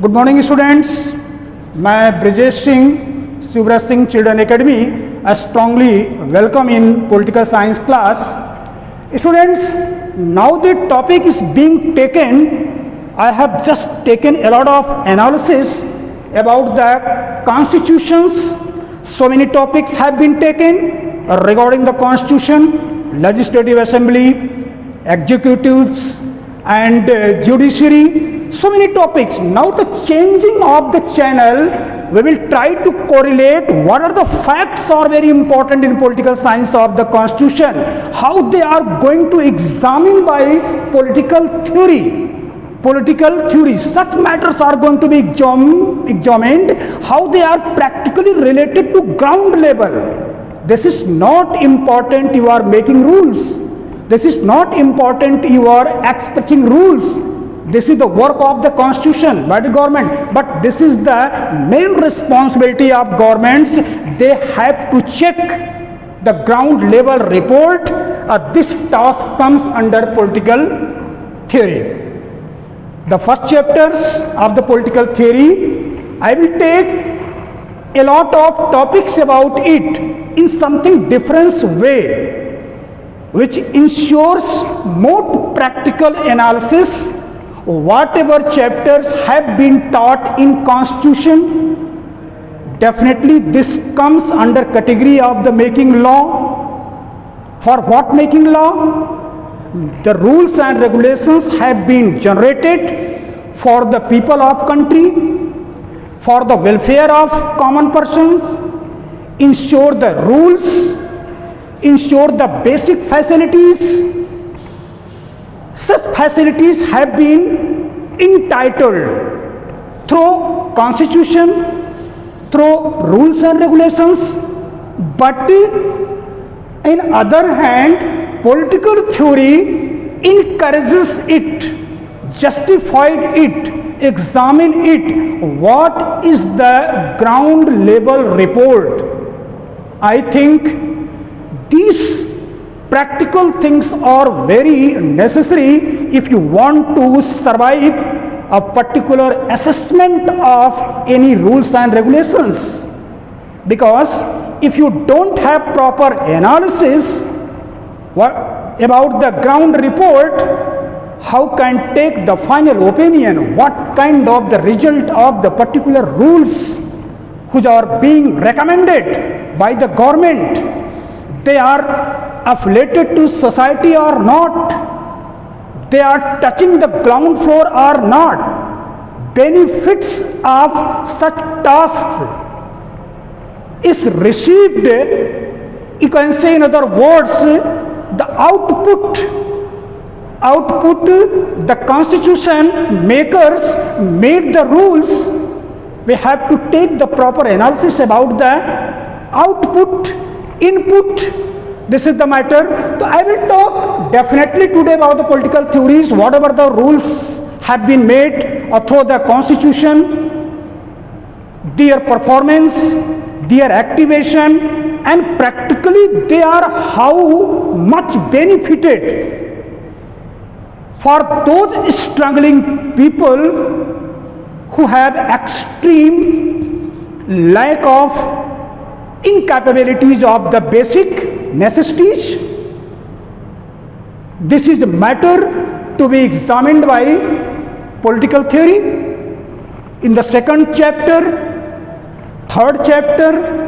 Good morning students, मैं Brijesh Singh, Shivraj Singh children academy I strongly welcome in political science class. Students, now the topic is being taken. I have just taken a lot of analysis about the constitutions. So many topics have been taken regarding the constitution, legislative assembly, executives and judiciary. So many topics. Now the changing of the channel, we will try to correlate what are the facts are very important in political science of the constitution, how they are going to examine by political theory. Political theory, such matters are going to be examined, how they are practically related to ground level. This is not important you are making rules. This is not important you are expecting rules. This is the work of the constitution by the government, but this is the main responsibility of governments. They have to check the ground level report. This task comes under political theory. The first chapters of the political theory, I will take a lot of topics about it in something different way, which ensures more practical analysis. Whatever chapters have been taught in constitution, definitely this comes under category of the making law. For what making law? The rules and regulations have been generated for the people of country, for the welfare of common persons, ensure the rules, ensure the basic facilities. Such facilities have been entitled through constitution, through rules and regulations, but in other hand, political theory encourages it, justified it, examine it. What is the ground level report? I think these practical things are very necessary if you want to survive a particular assessment of any rules and regulations. Because if you don't have proper analysis about the ground report, how can take the final opinion? What kind of the result of the particular rules which are being recommended by the government, they are affiliated to society or not, they are touching the ground floor or not, benefits of such tasks is received, you can say in other words, the output the constitution makers made the rules. We have to take the proper analysis about the output, input. This is the matter. So I will talk definitely today about the political theories, whatever the rules have been made through the constitution, their performance, their activation, and practically they are how much benefited for those struggling people who have extreme lack of incapabilities of the basic necessities. This is a matter to be examined by political theory. In the second chapter, third chapter,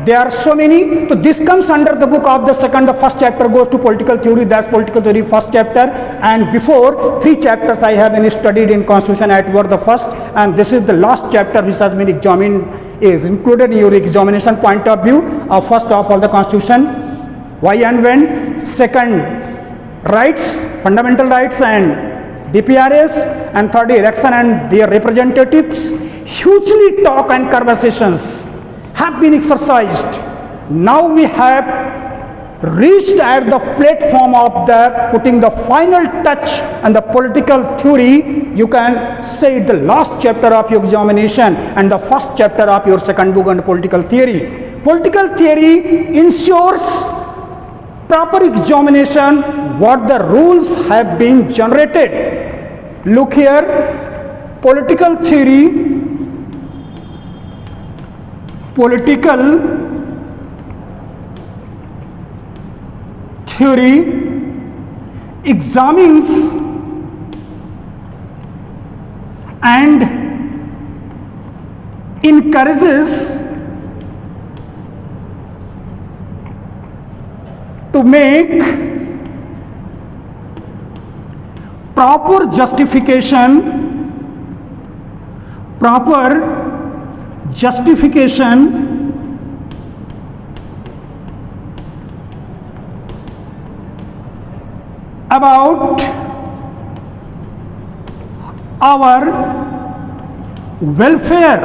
there are so many. So this comes under the book of the second. The first chapter goes to political theory. That's political theory first chapter. And before 3 chapters I have been studied in constitution at were the first. And this is the last chapter which has been examined, is included in your examination point of view. First of all, the constitution, why and when. Second, rights, fundamental rights and DPRS. And third, election and their representatives. Hugely talk and conversations have been exercised. Now we have reached at the platform of the putting the final touch and the political theory. You can say the last chapter of your examination and the first chapter of your second book on political theory. Political theory ensures proper examination what the rules have been generated. Look here, political theory examines and encourages to make proper justification about our welfare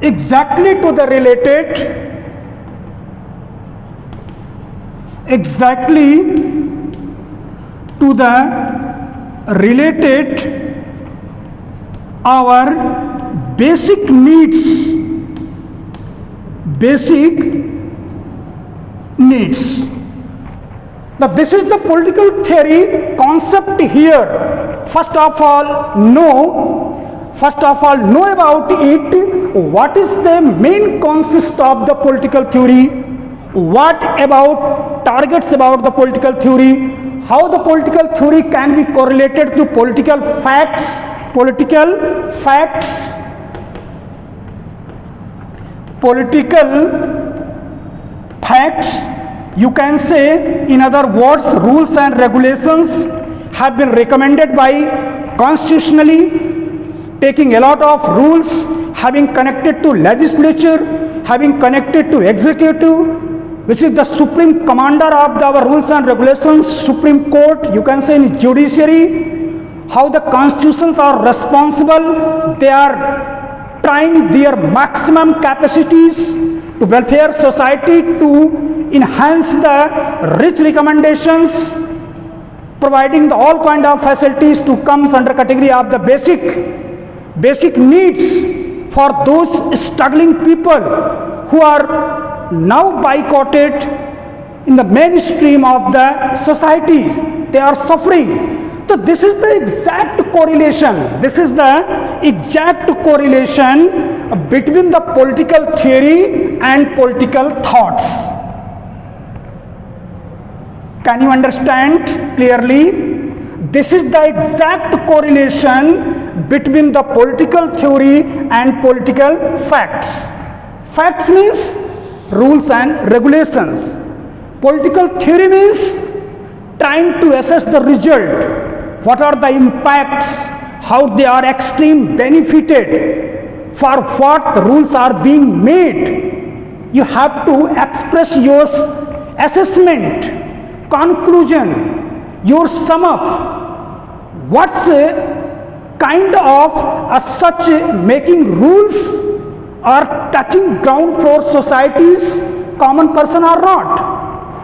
exactly to the related our basic needs. Now this is the political theory concept here. First of all know about it. What is the main consist of the political theory? What about targets about the political theory? How the political theory can be correlated to political facts? You can say, in other words, rules and regulations have been recommended by constitutionally, taking a lot of rules, having connected to legislature, having connected to executive, which is the supreme commander of our rules and regulations, Supreme Court, you can say in judiciary, how the constitutions are responsible, they are trying their maximum capacities to welfare society, to enhance the rich recommendations, providing the all kind of facilities to comes under category of the basic needs for those struggling people who are now boycotted in the mainstream of the society. They are suffering. So this is the exact correlation. Between the political theory and political thoughts. Can you understand clearly? This is the exact correlation between the political theory and political facts. Facts means rules and regulations. Political theory means trying to assess the result. What are the impacts? How they are extreme benefited? For what the rules are being made? You have to express your assessment, conclusion, your sum up. What's kind of such making rules are touching ground floor societies, common person or not?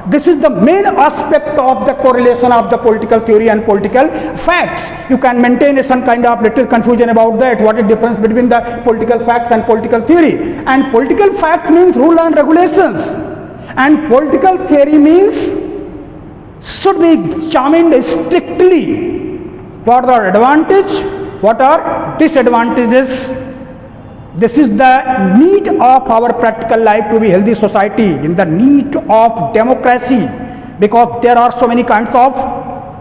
This is the main aspect of the correlation of the political theory and political facts. You can maintain some kind of little confusion about that. What is the difference between the political facts and political theory? And political facts means rule and regulations. And political theory means should be examined strictly. What are advantages? What are disadvantages? This is the need of our practical life to be healthy society, in the need of democracy, because there are so many kinds of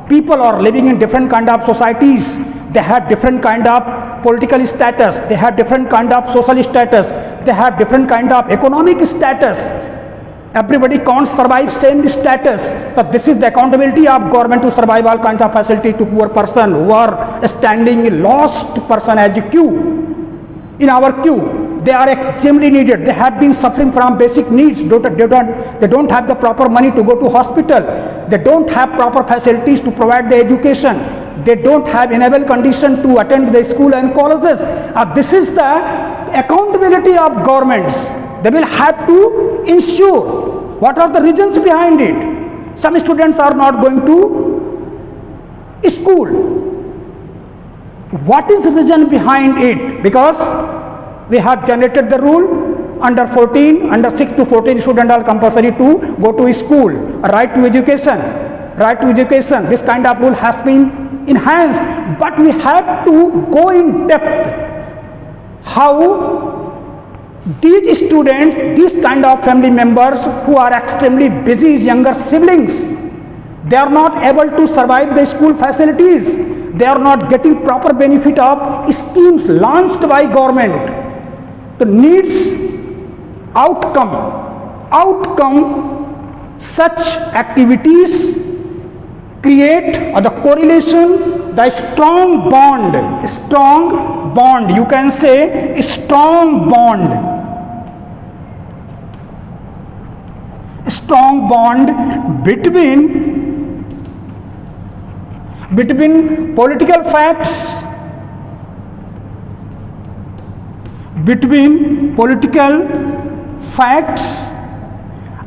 people are living in different kind of societies. They have different kind of political status, they have different kind of social status, they have different kind of economic status. Everybody can't survive same status. But this is the accountability of government to survive all kinds of facilities to poor person who are standing lost person as a queue. In our queue, they are extremely needed. They have been suffering from basic needs. They don't have the proper money to go to hospital. They don't have proper facilities to provide the education. They don't have enable condition to attend the school and colleges. This is the accountability of governments. They will have to ensure. What are the reasons behind it? Some students are not going to school. What is the reason behind it? Because we have generated the rule under 14, under 6 to 14 students are compulsory to go to school. A right to education. This kind of rule has been enhanced, but we have to go in depth how these students, these kind of family members who are extremely busy, younger siblings, they are not able to survive the school facilities, they are not getting proper benefit of schemes launched by government. The needs outcome such activities create the correlation, the strong bond, you can say strong bond between political facts,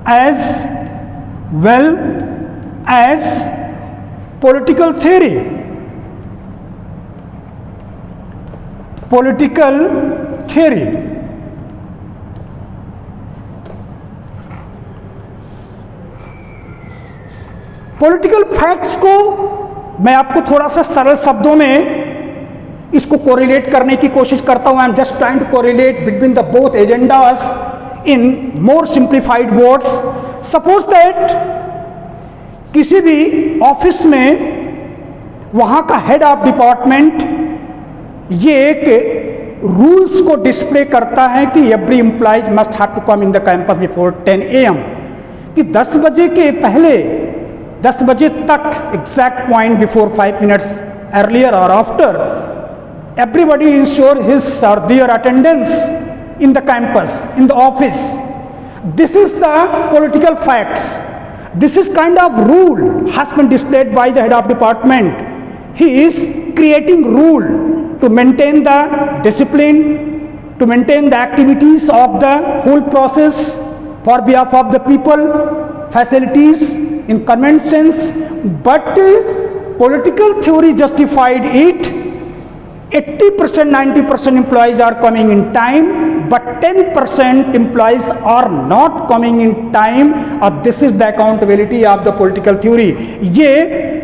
as well as political theory. Political facts को मैं आपको थोड़ा सा सरल शब्दों में इसको correlate करने की कोशिश करता हूं. I am just trying to correlate between the both agendas in more simplified words. Suppose that किसी भी ऑफिस में वहां का हेड ऑफ डिपार्टमेंट ये एक रूल्स को डिस्प्ले करता है कि every employees must have to come in the campus before 10 AM, कि 10 बजे के पहले 10 बजे तक exact point before 5 minutes earlier or after everybody ensure his or their attendance in the campus, in the office. This is the political facts. This is kind of rule has been displayed by the head of department. He is creating rule to maintain the discipline, to maintain the activities of the whole process for behalf of the people, facilities in convenient sense. But political theory justified it. 80%, 90% employees are coming in time, but 10% employees are not coming in time. This is the accountability of the political theory. ये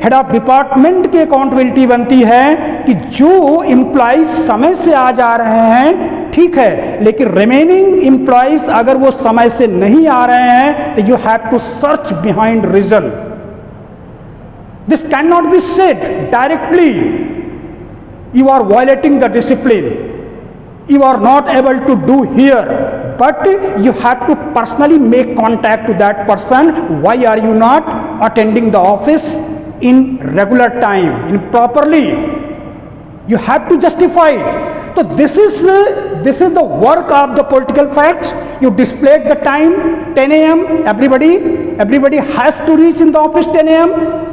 head of department की accountability बनती है कि जो employees समय से आ जा रहे हैं ठीक है, लेकिन रिमेनिंग एम्प्लॉइज अगर वो समय से नहीं आ रहे हैं तो you have to search behind reason. This can not be said directly you are violating the discipline, you are not able to do here, but you have to personally make contact to that person. Why are you not attending the office in regular time, in properly? You have to justify it. So this is the work of the political facts. You displayed the time 10 AM, everybody has to reach in the office 10 AM.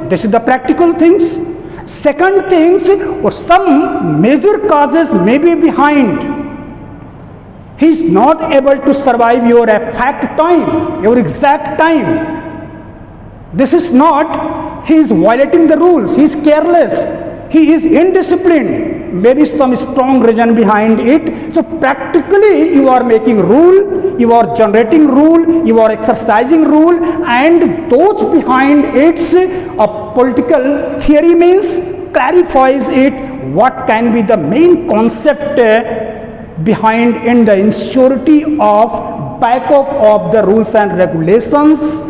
This is the practical things. Second things, or some major causes may be behind. He is not able to survive your exact time. This is not, he is violating the rules, he is careless, he is indisciplined. Maybe some strong reason behind it. So practically you are making rule, you are generating rule, you are exercising rule, and those behind its political theory means clarifies it what can be the main concept behind in the ensurety of backup of the rules and regulations,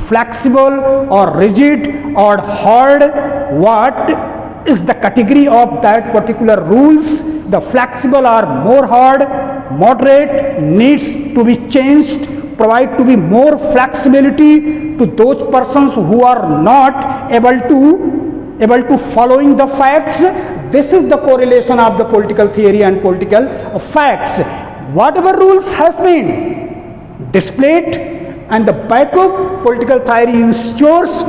flexible or rigid or hard. What is the category of that particular rules? The flexible or more hard, moderate, needs to be changed, provide to be more flexibility to those persons who are not able to following the facts. This is the correlation of the political theory and political facts. Whatever rules has been displayed and the backup political theory ensures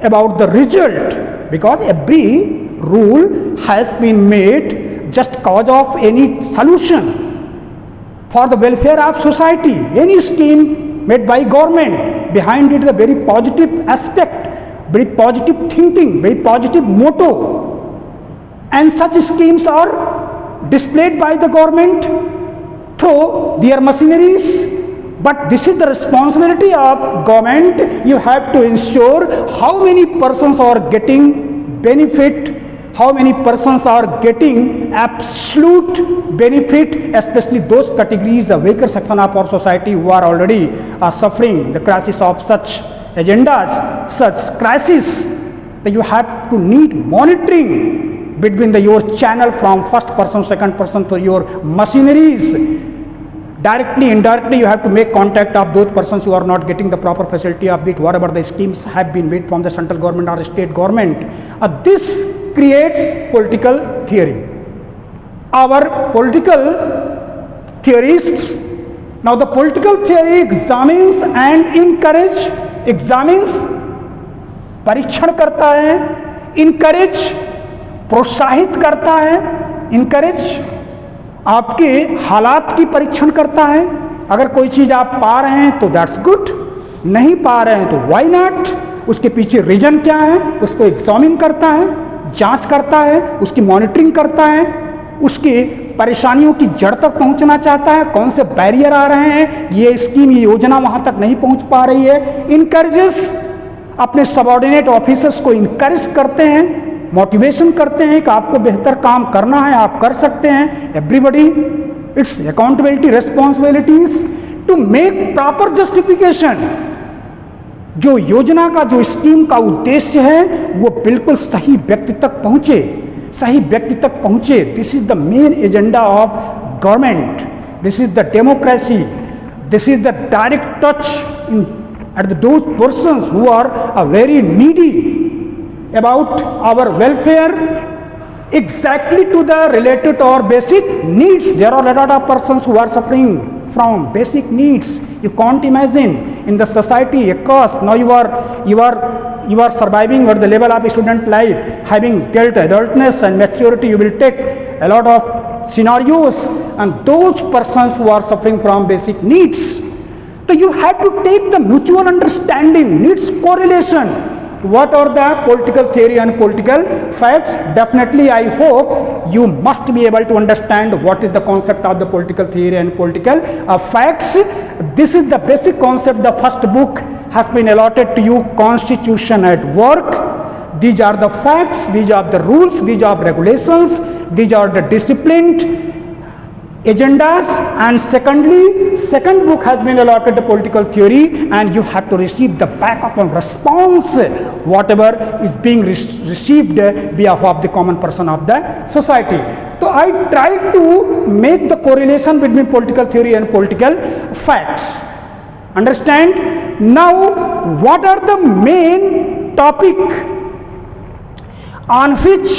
about the result, because every rule has been made just cause of any solution for the welfare of society. Any scheme made by government, behind it is a very positive aspect, very positive thinking, very positive motto, and such schemes are displayed by the government through their machineries. But this is the responsibility of government. You have to ensure how many persons are getting benefit how many persons are getting absolute benefit, especially those categories, a weaker section of our society who are already suffering the crisis of such agendas, such crisis, that you have to need monitoring between your channel from first person, second person to your machineries. Directly, indirectly, you have to make contact of those persons who are not getting the proper facility of it, whatever the schemes have been made from the central government or state government. This creates political theory. Our political theorists, now the political theory examines and examines, परीक्षण करता है, encourage, प्रोत्साहित करता है, encourage आपके हालात की परीक्षण करता है. अगर कोई चीज़ आप पा रहे हैं तो दैट्स गुड, नहीं पा रहे हैं तो व्हाई नॉट, उसके पीछे रीजन क्या है उसको एग्जामिन करता है, जांच करता है, उसकी मॉनिटरिंग करता है, उसके परेशानियों की जड़ तक पहुंचना चाहता है, कौन से बैरियर आ रहे हैं, ये स्कीम, ये योजना वहां तक नहीं पहुंच पा रही है. इनकरेजेस, अपने सबऑर्डिनेट ऑफिसर्स को इनकरेज करते हैं, मोटिवेशन करते हैं कि आपको बेहतर काम करना है, आप कर सकते हैं. Everybody, it's accountability, responsibilities to make proper justification. जो योजना का, जो स्कीम का उद्देश्य है वो बिल्कुल सही व्यक्ति तक पहुंचे, सही व्यक्ति तक पहुंचे. This is the main agenda of government, this is the democracy, this is the direct touch in at those persons who are very needy about our welfare, exactly to the related to our basic needs. There are a lot of persons who are suffering from basic needs. You can't imagine in the society across. Now you are surviving at the level of student life, having guilt, adultness and maturity. You will take a lot of scenarios, and those persons who are suffering from basic needs, so you have to take the mutual understanding, needs correlation. What are the political theory and political facts? Definitely, I hope you must be able to understand what is the concept of the political theory and political facts. This is the basic concept. The first book has been allotted to you, Constitution at Work. These are the facts, these are the rules, these are regulations, these are the disciplined agendas. And secondly, second book has been allotted to political theory, and you have to receive the backup and response whatever is being received behalf of the common person of the society. So I tried to make the correlation between political theory and political facts. Understand? Now what are the main topic on which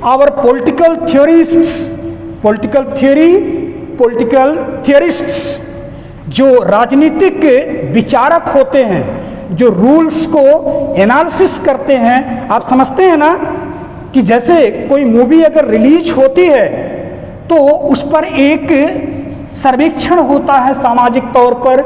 our political theorists, political theorists, जो राजनीतिक विचारक होते हैं, जो rules को analysis करते हैं. आप समझते हैं ना कि जैसे कोई मूवी अगर रिलीज होती है तो उस पर एक सर्वेक्षण होता है सामाजिक तौर पर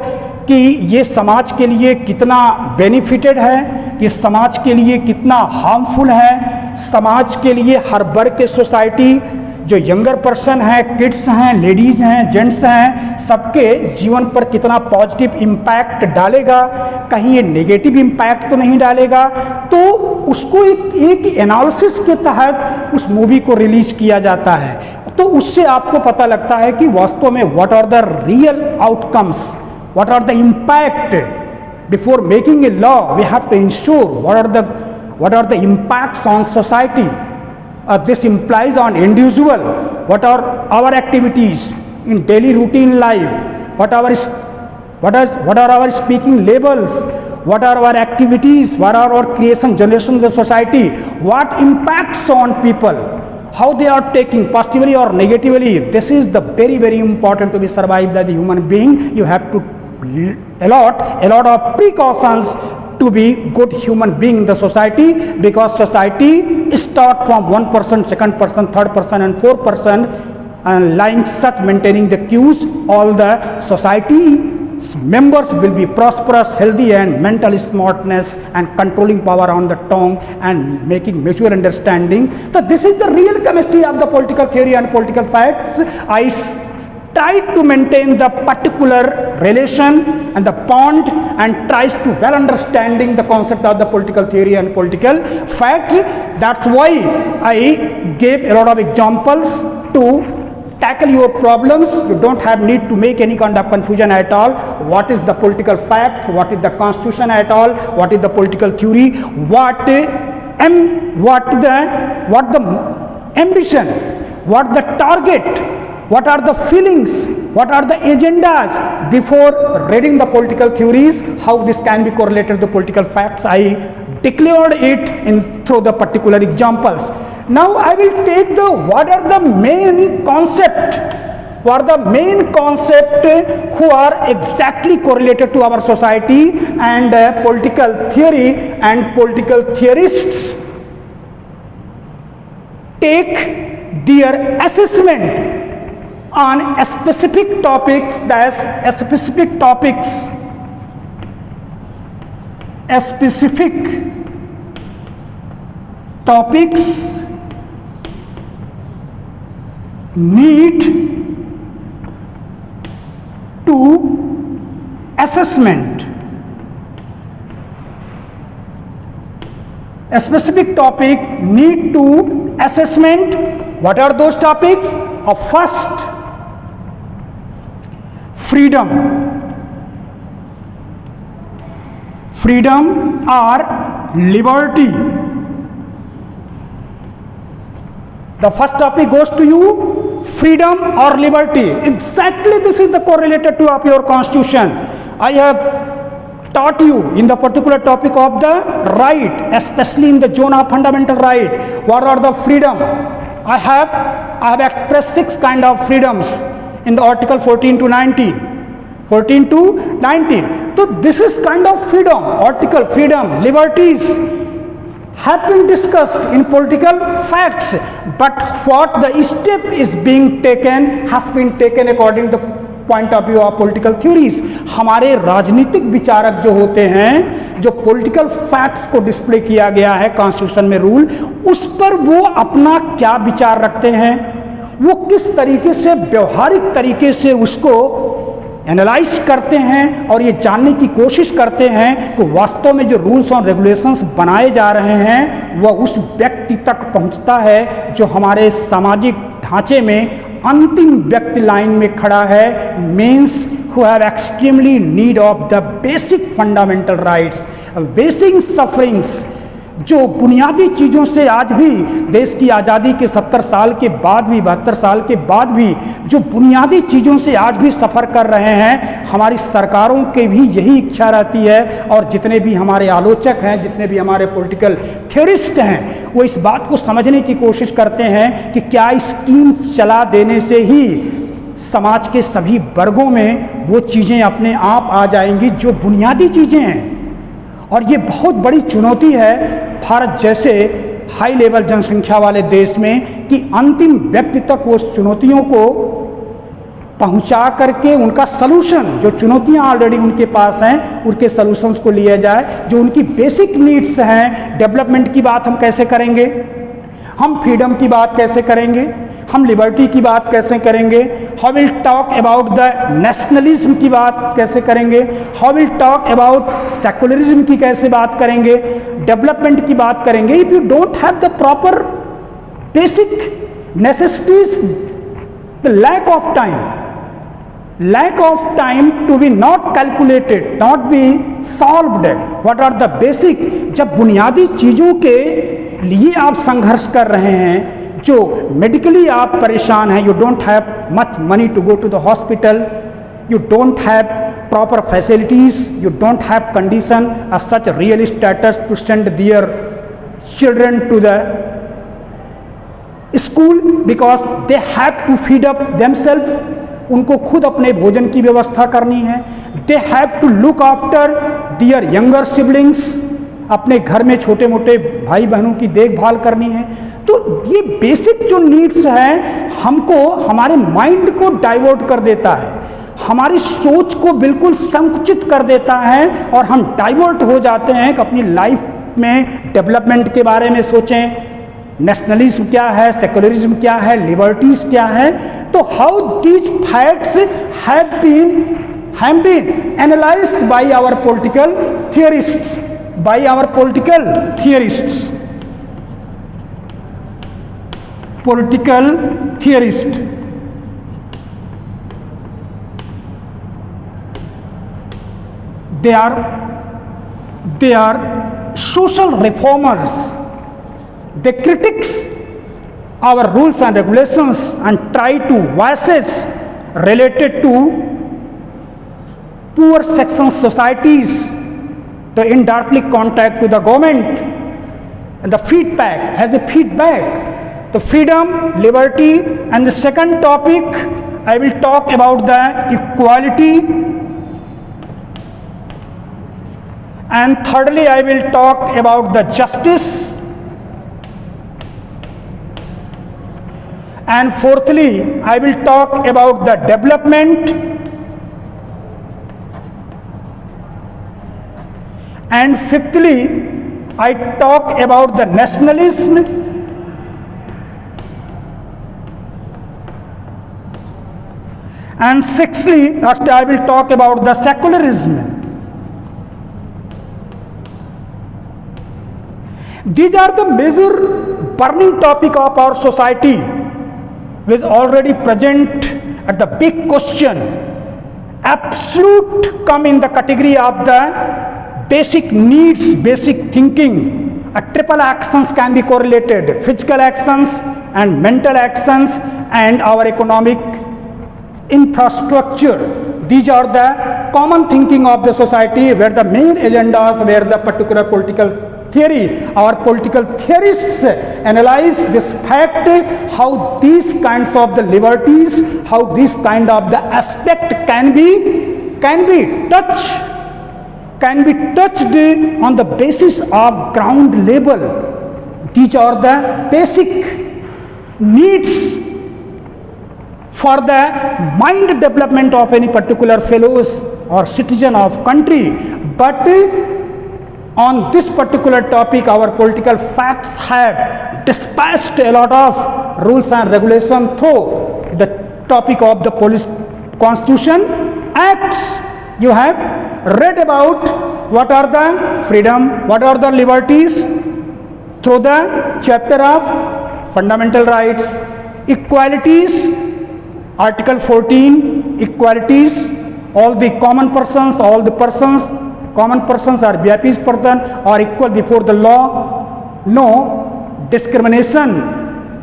कि ये समाज के लिए कितना बेनिफिटेड है, ये समाज के लिए कितना हार्मफुल है, समाज के लिए हर वर्ग के सोसाइटी, जो यंगर पर्सन है, किड्स हैं, लेडीज़ हैं, जेंट्स हैं, सबके जीवन पर कितना पॉजिटिव इम्पैक्ट डालेगा, कहीं ये नेगेटिव इम्पैक्ट तो नहीं डालेगा. तो उसको एक एनालिसिस के तहत उस मूवी को रिलीज किया जाता है. तो उससे आपको पता लगता है कि वास्तव में what are the real outcomes, what are the impact. Before making a law we have to ensure what are the impacts on society. This implies on individual, what are our activities in daily routine life, what are our speaking labels, what are our activities, what are our creation generation of the society, what impacts on people, how they are taking positively or negatively. This is the very, very important to be survived as a human being. You have to allot a lot of precautions to be good human being in the society, because society start from one person, second person, third person and fourth person, and lying such maintaining the cues, all the society members will be prosperous, healthy and mental smartness and controlling power on the tongue and making mutual understanding. So this is the real chemistry of the political theory and political facts. I try to maintain the particular relation and the bond and tries to well understanding the concept of the political theory and political fact. That's why I gave a lot of examples to tackle your problems. You don't have need to make any kind of confusion at all. What is the political facts? What is the constitution at all? What is the political theory? What the ambition? What the target? What are the feelings? What are the agendas before reading the political theories? How this can be correlated to political facts? I declared it through the particular examples. Now I will take the what are the main concept, what are the main concept who are exactly correlated to our society and political theory and political theorists take their assessment on a specific topics, need to assessment. A specific topic need to assessment. What are those topics? First, freedom or liberty. The first topic goes to you, freedom or liberty. Exactly this is the correlated to of your constitution. I have taught you in the particular topic of the right, especially in the zone of fundamental right. What are the freedom? I have expressed 6 kind of freedoms in the article 14 to 19. So this is kind of freedom, article freedom, liberties have been discussed in political facts, but what the step is being taken has been taken according to point of view of political theories. हमारे राजनीतिक विचारक जो होते हैं, जो political facts को display किया गया है कॉन्स्टिट्यूशन में रूल, उस पर वो अपना क्या विचार रखते हैं, वो किस तरीके से व्यवहारिक तरीके से उसको एनालाइज करते हैं और ये जानने की कोशिश करते हैं कि वास्तव में जो रूल्स और रेगुलेशंस बनाए जा रहे हैं वह उस व्यक्ति तक पहुंचता है जो हमारे सामाजिक ढांचे में अंतिम व्यक्ति लाइन में खड़ा है, means who have extremely need of the basic fundamental rights, basic sufferings, जो बुनियादी चीज़ों से आज भी देश की आज़ादी के 70 साल के बाद भी, 72 साल के बाद भी जो बुनियादी चीज़ों से आज भी सफ़र कर रहे हैं, हमारी सरकारों के भी यही इच्छा रहती है और जितने भी हमारे आलोचक हैं, जितने भी हमारे पॉलिटिकल थ्योरिस्ट हैं, वो इस बात को समझने की कोशिश करते हैं कि क्या स्कीम चला देने से ही समाज के सभी वर्गों में वो चीज़ें अपने आप आ जाएंगी जो बुनियादी चीज़ें हैं. और ये बहुत बड़ी चुनौती है भारत जैसे हाई लेवल जनसंख्या वाले देश में कि अंतिम व्यक्ति तक वो चुनौतियों को पहुंचा करके उनका सलूशन, जो चुनौतियां ऑलरेडी उनके पास हैं, उनके सलूशंस को लिया जाए. जो उनकी बेसिक नीड्स हैं, डेवलपमेंट की बात हम कैसे करेंगे, हम फ्रीडम की बात कैसे करेंगे, हम लिबर्टी की बात कैसे करेंगे, how will talk about the nationalism की बात कैसे करेंगे, how will talk about secularism की कैसे बात करेंगे, डेवलपमेंट की बात करेंगे. If you don't have the proper basic necessities, the lack of time to be not calculated, not be solved. What are the basic, जब बुनियादी चीज़ों के लिए आप संघर्ष कर रहे हैं, जो मेडिकली आप परेशान हैं, you don't have much money to go to the hospital, you don't have proper facilities, you don't have condition such real status to send their children to the school because they have to feed up themselves. उनको खुद अपने भोजन की व्यवस्था करनी है. They have to look after their younger siblings, अपने घर में छोटे मोटे भाई बहनों की देखभाल करनी है. तो ये बेसिक जो नीड्स हैं हमको, हमारे माइंड को डाइवर्ट कर देता है, हमारी सोच को बिल्कुल संकुचित कर देता है और हम डाइवर्ट हो जाते हैं कि अपनी लाइफ में डेवलपमेंट के बारे में सोचें, नेशनलिज्म क्या है, सेकुलरिज्म क्या है, लिबर्टीज़ क्या है. तो how these facts have been analysed by our political theorists, political theorist. They are social reformers. They critiques our rules and regulations and try to vices related to poor section societies, the indirectly contact to the government, and the feedback the freedom, liberty. And the second topic I will talk about the equality, and thirdly I will talk about the justice, and fourthly I will talk about the development, and fifthly I talk about the nationalism, and sixthly I will talk about the secularism. These are the major burning topic of our society, which already present at the big question. Absolute come in the category of the basic needs, basic thinking. A triple actions can be correlated: physical actions and mental actions and our economic infrastructure. These are the common thinking of the society, where the main agendas, where the particular political theory, our political theorists analyze this fact, how these kinds of the liberties, how this kind of the aspect can be touched on the basis of ground level. These are the basic needs for the mind development of any particular fellows or citizen of country. But on this particular topic, our political facts have dispatched a lot of rules and regulations through the topic of the police constitution acts. You have read about what are the freedom, what are the liberties through the chapter of fundamental rights, equalities, article 14, equalities, all the common persons are VIPs person are equal before the law. No discrimination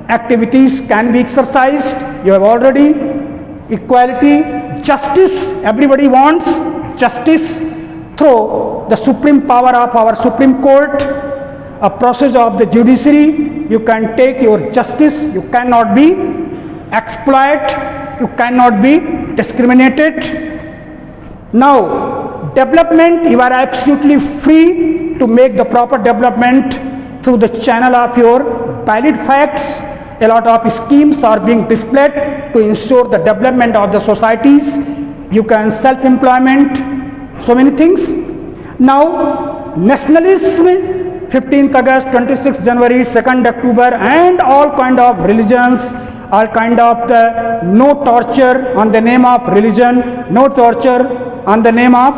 activities can be exercised. You have already equality, justice. Everybody wants justice through the supreme power of our Supreme Court, a process of the judiciary. You can take your justice. You cannot be exploit. You cannot be discriminated. Now, development, you are absolutely free to make the proper development through the channel of your valid facts. A lot of schemes are being displayed to ensure the development of the societies. You can self-employment, so many things. Now, nationalism, 15th August, 26th January, 2nd October, and all kind of religions, all kind of the no torture on the name of religion, no torture on the name of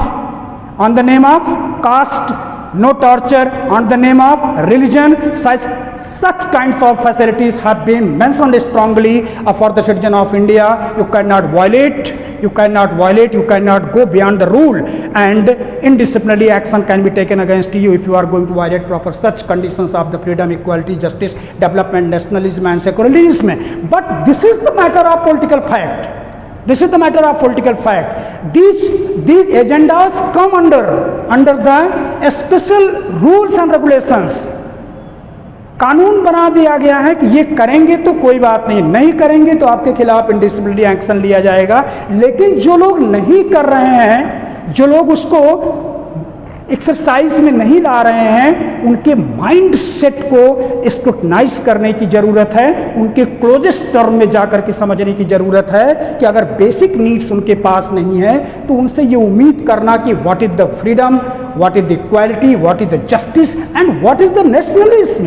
caste, no torture on the name of religion. Such kinds of facilities have been mentioned strongly for the citizen of India. You cannot violate, you cannot go beyond the rule, and indisciplinary action can be taken against you if you are going to violate proper such conditions of the freedom, equality, justice, development, nationalism and secularism. But this is the matter of political fact. These agendas come under the special rules and regulations. कानून बना दिया गया है कि ये करेंगे तो कोई बात नहीं करेंगे तो आपके खिलाफ इंडिसिप्लिनरी एक्शन लिया जाएगा। लेकिन जो लोग नहीं कर रहे हैं, जो लोग उसको एक्सरसाइज में नहीं ला रहे हैं, उनके माइंड सेट को स्क्रूटनाइज करने की ज़रूरत है, उनके क्लोजेस्ट टर्म में जाकर के समझने की ज़रूरत है कि अगर बेसिक नीड्स उनके पास नहीं है तो उनसे ये उम्मीद करना कि what is the freedom, what is the equality, what is the justice and what is the nationalism.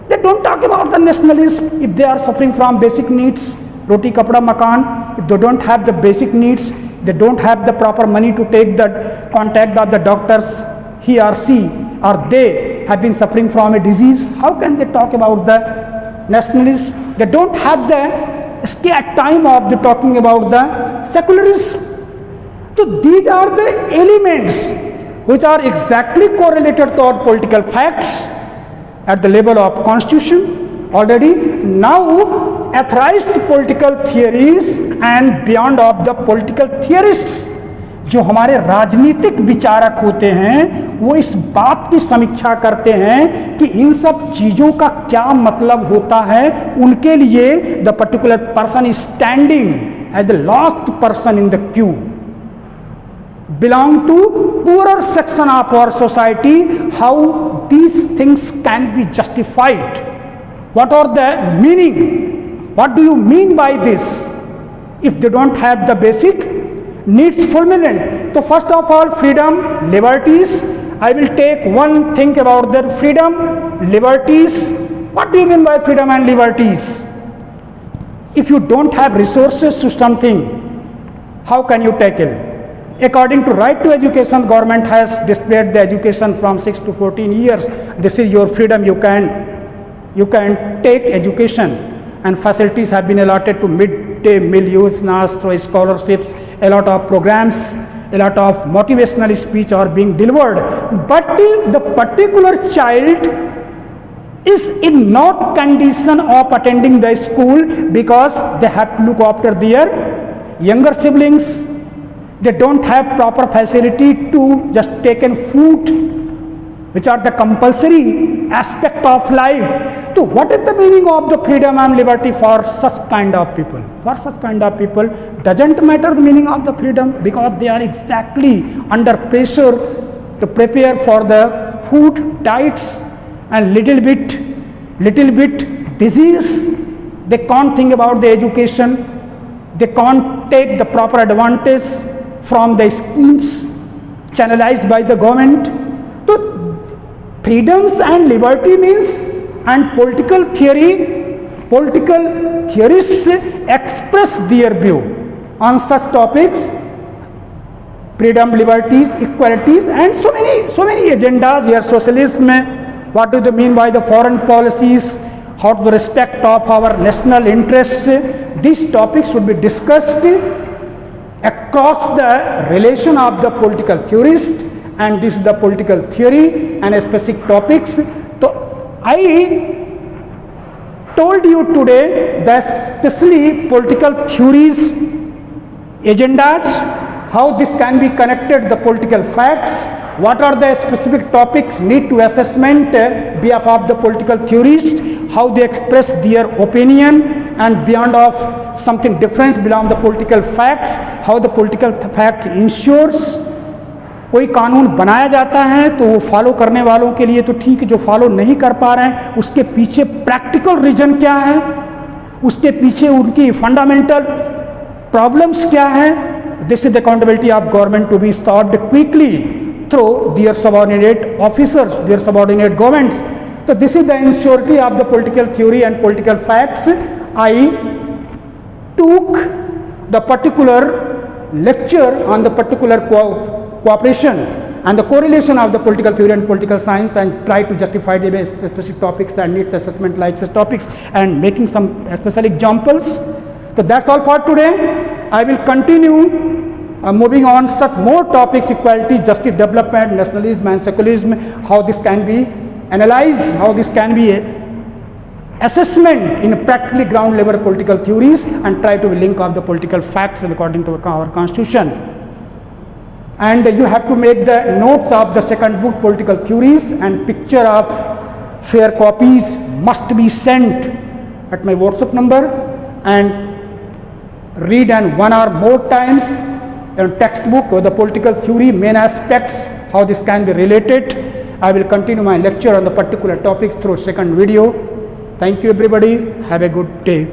They don't talk about the nationalism if they are suffering from basic needs. roti kapda makan, if they don't have the basic needs, they don't have the proper money to take the contact of the doctors, he or she or they have been suffering from a disease, how can they talk about the nationalism? They don't have the scare time of the talking about the secularism. So these are the elements which are exactly correlated to our political facts at the level of constitution already. Now authorized political theories and beyond of the political theorists, जो हमारे राजनीतिक विचारक होते हैं, वो इस बात की समीक्षा करते हैं कि इन सब चीजों का क्या मतलब होता है उनके लिए. The particular person is standing as the last person in the queue, belong to poorer section of our society, how these things can be justified, what are the meaning, what do you mean by this if they don't have the basic needs fulfillment. So first of all, freedom, liberties. I will take one thing about the freedom, liberties. What do you mean by freedom and liberties? If you don't have resources to something, how can you tackle? According to right to education, government has displayed the education from 6 to 14 years. This is your freedom. You can take education, and facilities have been allotted to midday meal yojanas through scholarships. A lot of programs, a lot of motivational speech are being delivered. But the particular child is in not condition of attending the school because they have to look after their younger siblings. They don't have proper facility to just take in food, which are the compulsory aspect of life. So what is the meaning of the freedom and liberty for such kind of people? For such kind of people, doesn't matter the meaning of the freedom, because they are exactly under pressure to prepare for the food, diets, and little bit disease. They can't think about the education. They can't take the proper advantage from the schemes channelized by the government. So freedoms and liberty means, and political theorists express their view on such topics, freedom, liberties, equalities, and so many agendas here. Socialism, what do they mean by the foreign policies, how to respect of our national interests. These topics should be discussed across the relation of the political theorist, and this is the political theory and specific topics. So I told you today that especially political theories, agendas, how this can be connected the political facts, what are the specific topics need to assessment behalf of the political theorists, how they express their opinion, and beyond of something different beyond the political facts, how the political fact ensures. कोई कानून बनाया जाता है तो वो follow करने वालों के लिए तो ठीक, जो फॉलो नहीं कर पा रहे हैं उसके पीछे प्रैक्टिकल रीजन क्या है, उसके पीछे उनकी फंडामेंटल प्रॉब्लम्स क्या है. This is the accountability of government to be solved quickly through their subordinate officers, their subordinate governments. So this is the insurity of the political theory and political facts. I took the particular lecture on the particular cooperation and the correlation of the political theory and political science, and try to justify the specific topics and needs assessment like such topics, and making some special examples. So that's all for today. I will continue moving on such more topics: equality, justice, development, nationalism and secularism, how this can be analyzed, how this can be assessment in practically ground level political theories, and try to link up the political facts according to our constitution. And you have to make the notes of the second book, political theories, and picture of fair copies must be sent at my WhatsApp number, and read and 1 or more times a textbook or the political theory main aspects, how this can be related. I will continue my lecture on the particular topics through second video. Thank you everybody. Have a good day.